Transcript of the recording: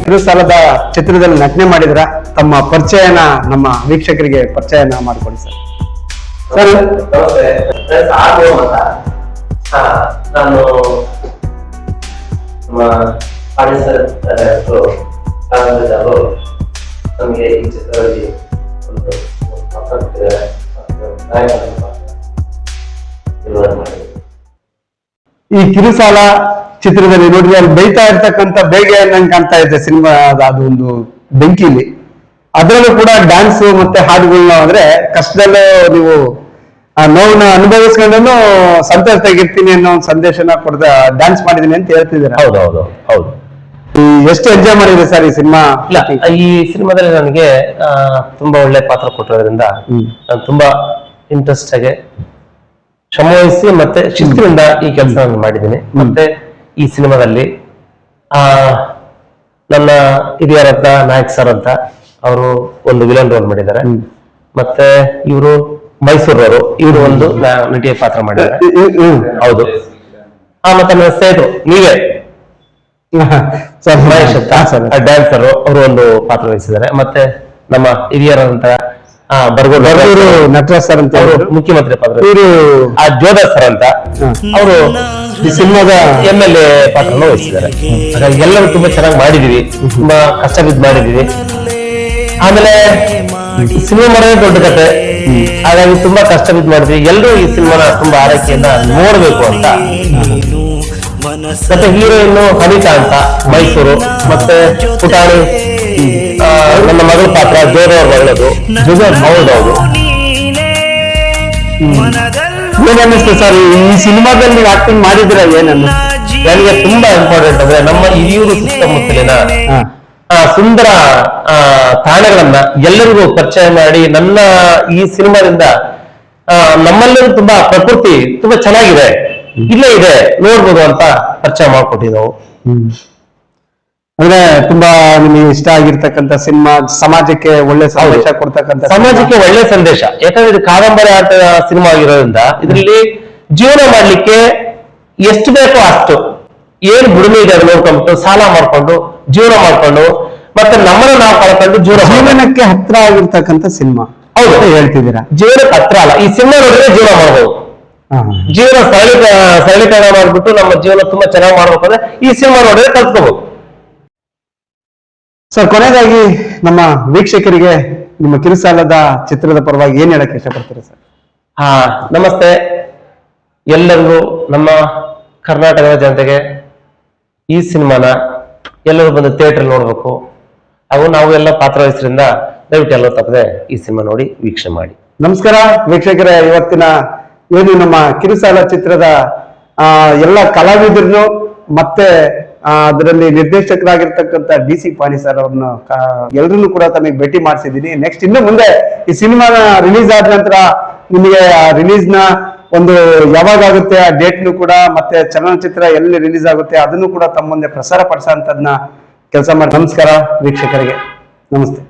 ಕಿರುಸಾಲದ ಚಿತ್ರದಲ್ಲಿ ನಟನೆ ಮಾಡಿದ್ರ ತಮ್ಮ ಪರಿಚಯನ ನಮ್ಮ ವೀಕ್ಷಕರಿಗೆ ಪರಿಚಯನ ಮಾಡಿಕೊಡಿ ಸರ್. ಸರ್ ನಾನು ನಮ್ಮ ಪಾಂಡಿಸರ್ ನಮಗೆ ಈ ಚಿತ್ರದಲ್ಲಿ ಒಂದು ಈ ಕಿರುಸಾಲ ಚಿತ್ರದಲ್ಲಿ ನೋಡಿದ್ರೆ ಅಲ್ಲಿ ಬೈತಾ ಇರ್ತಕ್ಕಂಥ ಬೇಗ ನಂಗೆ ಕಾಣ್ತಾ ಇದೆ ಸಿನಿಮಾ ಅದು ಒಂದು ಬೆಂಕಿಲಿ. ಅದರಲ್ಲೂ ಕೂಡ ಡ್ಯಾನ್ಸ್ ಮತ್ತೆ ಹಾಡುಗಳನ್ನ ಅಂದ್ರೆ ಕಷ್ಟದಲ್ಲೂ ನೀವು ಆ ನೋವನ್ನ ಅನುಭವಿಸ್ಕೊಂಡು ಸಂತೋಷವಾಗಿರ್ತೀನಿ ಅನ್ನೋ ಒಂದು ಸಂದೇಶನ ಕೊಡ್ದ ಡ್ಯಾನ್ಸ್ ಮಾಡಿದೀನಿ ಅಂತ ಹೇಳ್ತಿದ್ದೀರಾ? ಹೌದು. ಎಷ್ಟು ಎಂಜಾಯ್ ಮಾಡಿದೆ ಸರ್ ಈ ಸಿನಿಮಾ? ಇಲ್ಲ, ಈ ಸಿನಿಮಾದಲ್ಲಿ ನನಗೆ ತುಂಬಾ ಒಳ್ಳೆ ಪಾತ್ರ ಕೊಟ್ಟಿರೋದ್ರಿಂದ ನಾನು ತುಂಬಾ ಇಂಟ್ರೆಸ್ಟ್ ಆಗಿ ಶ್ರಮವಹಿಸಿ ಮತ್ತೆ ಶಿಸ್ತಿನಿಂದ ಈ ಕೆಲಸ ಮಾಡಿದ್ದೀನಿ. ಮತ್ತೆ ಈ ಸಿನಿಮಾದಲ್ಲಿ ನನ್ನ ಹಿರಿಯರಂತ ನಾಯಕ್ ಸರ್ ಅಂತ ಅವರು ಒಂದು ವಿಲನ್ ರೋಲ್ ಮಾಡಿದ್ದಾರೆ. ಮತ್ತೆ ಇವರು ಮೈಸೂರವರು, ಇವರು ಒಂದು ನಟಿಯ ಪಾತ್ರ ಮಾಡಿದ್ದಾರೆ. ಹೌದು. ಮತ್ತೆ ನನ್ನ ಸ್ನೇಹಿತರು ನೀವೇ ಮಹೇಶ್ ಡ್ಯಾನ್ಸರ್, ಅವರು ಒಂದು ಪಾತ್ರ ವಹಿಸಿದ್ದಾರೆ. ಮತ್ತೆ ನಮ್ಮ ಹಿರಿಯರಂತ ಬರ್ಗೂರು ನಟರಾಜ್ ಸರ್ ಅಂತ ಅವರು ಮುಖ್ಯಮಂತ್ರಿ ಪಾತ್ರ, ಇವರು ಜೋಧರ್ ಸರ್ ಅಂತ ಅವರು ಈ ಸಿನಿಮಾದ MLA ಪಾತ್ರನ ವಹಿಸಿದ್ದಾರೆ. ಹಾಗಾಗಿ ಎಲ್ಲರೂ ತುಂಬಾ ಚೆನ್ನಾಗಿ ಮಾಡಿದೀವಿ, ತುಂಬಾ ಕಷ್ಟ ಬಿದ್ದು ಮಾಡಿದೀವಿ. ಆಮೇಲೆ ಸಿನಿಮಾ ಮಾಡೋದೇ ದೊಡ್ಡ ಕತೆ, ಹಾಗಾಗಿ ತುಂಬಾ ಕಷ್ಟ ಬಿದ್ದು ಮಾಡಿದ್ವಿ. ಎಲ್ಲರೂ ಈ ಸಿನಿಮಾನ ತುಂಬಾ ಆರೈಕೆಯಿಂದ ನೋಡ್ಬೇಕು ಅಂತ. ಮತ್ತೆ ಹೀರೋಯಿನ್ ಅನಿತಾ ಅಂತ ಮೈಸೂರು, ಮತ್ತೆ ಪುಟಾಣಿ ನನ್ನ ಮಗಳ ಪಾತ್ರ ಜೋರವ್ರು ಒಳ್ಳೇದು. ಹೌದೌದು. ಏನನ್ನಿಸ್ತು ಸರ್ ಈ ಸಿನಿಮಾದಲ್ಲಿ ನೀವು ಆಕ್ಟಿಂಗ್ ಮಾಡಿದ್ರೆ? ಏನನ್ನು ನನಗೆ ತುಂಬಾ ಇಂಪಾರ್ಟೆಂಟ್ ಅಂದ್ರೆ ನಮ್ಮ ಹಿರಿಯೂರು ಸುತ್ತಮುತ್ತಲಿನ ಸುಂದರ ತಾಣಗಳನ್ನ ಎಲ್ಲರಿಗೂ ಪರಿಚಯ ಮಾಡಿ, ನನ್ನ ಈ ಸಿನಿಮಾದಿಂದ ನಮ್ಮಲ್ಲೂ ತುಂಬಾ ಪ್ರಕೃತಿ ತುಂಬಾ ಚೆನ್ನಾಗಿದೆ, ಇಲ್ಲೇ ಇದೆ ನೋಡ್ಬೋದು ಅಂತ ಪರಿಚಯ ಮಾಡ್ಕೊಟ್ಟಿದ್ದೆವು. ಅಂದ್ರೆ ತುಂಬಾ ನಿಮಗೆ ಇಷ್ಟ ಆಗಿರ್ತಕ್ಕಂಥ ಸಿನಿಮಾ, ಸಮಾಜಕ್ಕೆ ಒಳ್ಳೆ ಸಂದೇಶ ಕೊಡ್ತಕ್ಕಂಥ, ಸಮಾಜಕ್ಕೆ ಒಳ್ಳೆ ಸಂದೇಶ. ಯಾಕಂದ್ರೆ ಇದು ಕಾದಂಬರಿ ಆಟ ಸಿನಿಮಾ ಆಗಿರೋದ್ರಿಂದ ಇದರಲ್ಲಿ ಜೀವನ ಮಾಡ್ಲಿಕ್ಕೆ ಎಷ್ಟು ಬೇಕೋ ಅಷ್ಟು, ಏನು ದುಡಿಮೆ ಇದೆ ಅದು ನೋಡ್ಕೊಂಡು ಸಾಲ ಮಾಡ್ಕೊಂಡು ಜೀವನ ಮಾಡ್ಕೊಂಡು ಮತ್ತೆ ನಮ್ಮನ್ನ ನಾವು ಕಳ್ಕೊಂಡು ಜೀವನಕ್ಕೆ ಹತ್ರ ಆಗಿರ್ತಕ್ಕಂಥ ಸಿನಿಮಾ. ಹೌದು ಹೇಳ್ತಿದ್ದೀರಾ? ಜೀವನಕ್ಕೆ ಹತ್ರ ಅಲ್ಲ, ಈ ಸಿನಿಮಾ ನೋಡಿದ್ರೆ ಜೀವನ ಮಾಡ್ಬೋದು. ಜೀವನ ಸರಳೀಕರಣ ಮಾಡ್ಬಿಟ್ಟು ನಮ್ಮ ಜೀವನ ತುಂಬಾ ಚೆನ್ನಾಗಿ ಮಾಡ್ಬೇಕು ಅಂದ್ರೆ ಈ ಸಿನಿಮಾ ನೋಡಿದ್ರೆ ಕಲ್ತ್ಕೋಬಹುದು. ಸರ್, ಕೊನೆಯದಾಗಿ ನಮ್ಮ ವೀಕ್ಷಕರಿಗೆ ನಿಮ್ಮ ಕಿರುಸಾಲದ ಚಿತ್ರದ ಪರವಾಗಿ ಏನ್ ಹೇಳಕ್ ಇಷ್ಟಪಡ್ತೀರಾ ಸರ್? ನಮಸ್ತೆ ಎಲ್ಲರಿಗೂ, ನಮ್ಮ ಕರ್ನಾಟಕದ ಜನತೆಗೆ ಈ ಸಿನಿಮಾನ ಎಲ್ಲರೂ ಬಂದು ಥಿಯೇಟರ್ ನೋಡ್ಬೇಕು. ನಾವು ಎಲ್ಲ ಪಾತ್ರ ವಹಿಸೋದ್ರಿಂದ ದಯವಿಟ್ಟು ಎಲ್ಲರೂ ತಪ್ಪದೆ ಈ ಸಿನಿಮಾ ನೋಡಿ ವೀಕ್ಷಣೆ ಮಾಡಿ. ನಮಸ್ಕಾರ ವೀಕ್ಷಕರೇ, ಇವತ್ತಿನ ಏನು ನಮ್ಮ ಕಿರುಸಾಲ ಚಿತ್ರದ ಎಲ್ಲ ಕಲಾವಿದರನ್ನು ಮತ್ತೆ ಅದರಲ್ಲಿ ನಿರ್ದೇಶಕರಾಗಿರ್ತಕ್ಕಂಥ DC ಪಾಣಿ ಸರ್ ಅವ್ರನ್ನ ಎಲ್ಲರನ್ನು ಕೂಡ ತಮಗೆ ಭೇಟಿ ಮಾಡಿಸಿದ್ದೀನಿ. ನೆಕ್ಸ್ಟ್ ಇನ್ನು ಮುಂದೆ ಈ ಸಿನಿಮಾನ ರಿಲೀಸ್ ಆದ ನಂತರ ನಿಮಗೆ ರಿಲೀಸ್ ನ ಒಂದು ಯಾವಾಗ ಆಗುತ್ತೆ ಆ ಡೇಟ್ನು ಕೂಡ, ಮತ್ತೆ ಚಲನಚಿತ್ರ ಎಲ್ಲಿ ರಿಲೀಸ್ ಆಗುತ್ತೆ ಅದನ್ನು ಕೂಡ ತಮ್ಮ ಮುಂದೆ ಪ್ರಸಾರ ಪಡಿಸೋಂಥದ್ನ ಕೆಲಸ ಮಾಡಿ. ನಮಸ್ಕಾರ ವೀಕ್ಷಕರಿಗೆ, ನಮಸ್ತೆ.